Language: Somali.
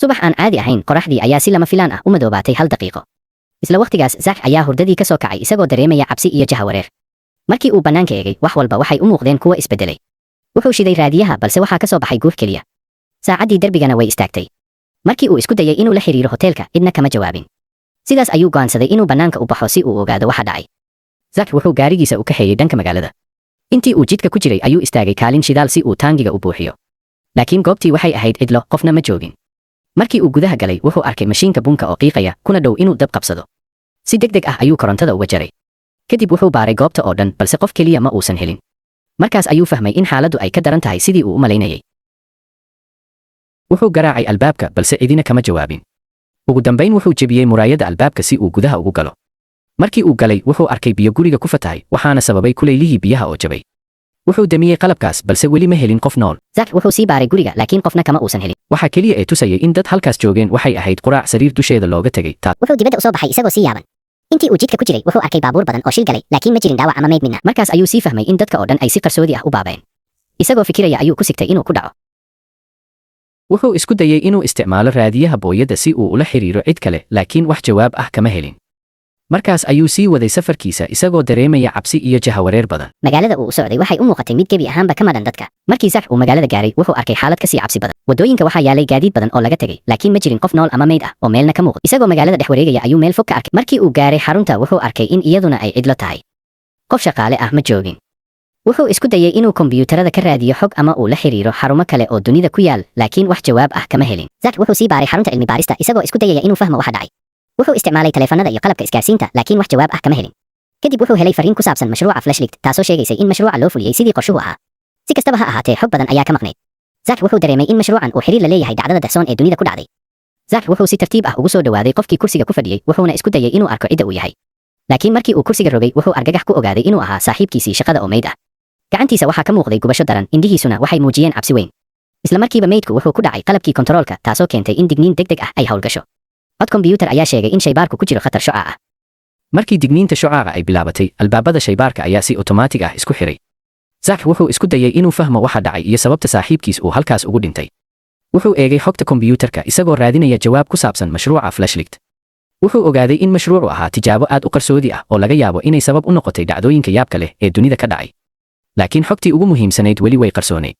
subax aan caadi ahayn qoraxdii ayaa si lama filaan ah u madoobaatay hal daqiiqo. Isla waqtigaas Zack ayaa hurdadii ka soo kacay isagoo dareemaya cabsi iyo jahawareer. Markii uu bannaanka eegay, wax walba waxay u muuqdeen kuwo isbedelay. Wuxuu shiday raadiyaha balse waxaa ka soo baxay guux keliya. Saacaddii darbigana way istaagtay. Markii uu isku dayay inuu la xiriiro hoteelka, cidna kama jawaabin. Sidaas ayuu go'aansaday inuu bannaanka u baxo si uu ogaado waxa dhacay. Zack wuxuu gaarigiisa u kaxeeyey dhanka magaalada. Intii uu jidka ku jiray ayuu istaagay kaalin shidaal si uu taangiga u buuxiyo. Laakiin goobtii waxay ahayd cidlo, qofna ma joogin. Markii uu gudaha galay, wuxuu arkay mashiinka bunka oo qiiqaya, kuna dhow inuu dab qabsado. Si degdeg ah ayuu korontada uga jaray. Kadib wuxuu baaray goobta oo dhan, balse qof keliya ma uusan helin. Markaas ayuu fahmay in xaaladdu ay ka daran tahay sidii uu u malaynayay. Wuxuu garaacay albaabka balse cidina kama jawaabin. Ugu dambayn wuxuu jebiyey muraayadda albaabka si uu gudaha ugu galo. Markii uu galay, wuxuu arkay biyo guriga ku fatahay, waxaana sababay kulaylihii biyaha oo jabay. Wuxuu damiyey qalabkaas balse weli ma helin qof nool. Zack wuxuu sii baaray guriga laakiin qofna kama uusan helin. Waxa kaliya ee tusayay in dad halkaas joogeen waxay ahayd quraac sariir dusheeda looga tagay. Wuxuu dibadda u soo baxay isagoo si yaaban. Intii uu jidka ku jiray, wuxuu arkay baabuur badan oo shil galay, laakiin ma jirin dhaawac ama meyd midna. Markaas ayuu sii fahmay in dadka oo dhan ay si qarsoodi ah u baabeen. Isagoo fikiraya ayuu ku sigtay inuu ku dhaco. Wuxuu isku dayay inuu isticmaalo raadiyaha booyadda si uu ula xiriiro cid kale, laakiin wax jawaab ah kama helin. Markaas ayuu sii waday safarkiisa isagoo dareemaya cabsi iyo jahawareer badan. Magaalada uu u socday waxay u muuqatay mid gebi ahaanba ka madhan dadka. Markii Zack uu magaalada gaaray, wuxuu arkay xaalad ka sii cabsi badan. Wadooyinka waxaa yaalay gaadiid badan oo laga tegay, laakiin ma jirin qof nool ama meyd ah oo meelna ka muuqda. Isagoo magaalada dhex wareegaya ayuu meel fog ka arkay. Markii uu gaaray xarunta, wuxuu arkay in iyaduna ay cidlo tahay. Qof shaqaale ah ma joogin. Wuxuu isku dayay inuu kombiyuutarada ka raadiyo xog ama uu la xiriiro xarumo kale oo dunida ku yaal, laakiin wax jawaab ah kama helin. Zack wuxuu sii baaray xarunta cilmi baarista isagoo isku dayaya inuu fahmo waxa dhacay. Wuxuu isticmaalay taleefannada iyo qalabka isgaarsiinta, laakiin wax jawaab ah kama helin. Kadib wuxuu helay fariin ku saabsan mashruuca Flashlight, taasoo sheegaysay in mashruuca loo fuliyey sidii qorshuhu ahaa. Si kastaba ha ahaatee, xog badan ayaa ka maqnayd. Zack wuxuu dareemay in mashruucan uu xiriir la leeyahay dhacdada dahsoon ee dunida ku dhacday. Zack wuxuu si tartiib ah ugu soo dhawaaday qofkii kursiga ku fadhiyey, wuxuuna isku dayay inuu arko cidda uu yahay. Laakiin markii uu kursiga rogay, wuxuu argagax ku ogaaday inuu ahaa saaxiibkiisii shaqada oo meyd ah. Gacantiisa waxaa ka muuqday gubasho daran, indhihiisuna waxay muujiyeen cabsi weyn. Isla markiiba meydku wuxuu ku dhacay qalabkii kontaroolka, taasoo keentay in digniin degdeg ah ay howlgasho. Cod kombiyuutar ayaa sheegay in shaybaarku ku jiro khatar shucaac ah. Markii digniinta shucaaca ay bilaabatay, albaabada shaybaarka ayaa si otomaatig ah isku xiray. Zack wuxuu isku dayay inuu fahmo waxa dhacay iyo sababta saaxiibkiis uu halkaas ugu dhintay. Wuxuu eegay xogta kombiyuutarka isagoo raadinaya jawaab ku saabsan mashruuca Flashlight. Wuxuu ogaaday in mashruucu ahaa tijaabo aad u qarsoodi ah oo laga yaabo inay sabab u noqotay dhacdooyinka yaabka leh ee dunida ka dhacay. Laakiin xogtii ugu muhiimsanayd weli way qarsoonayd.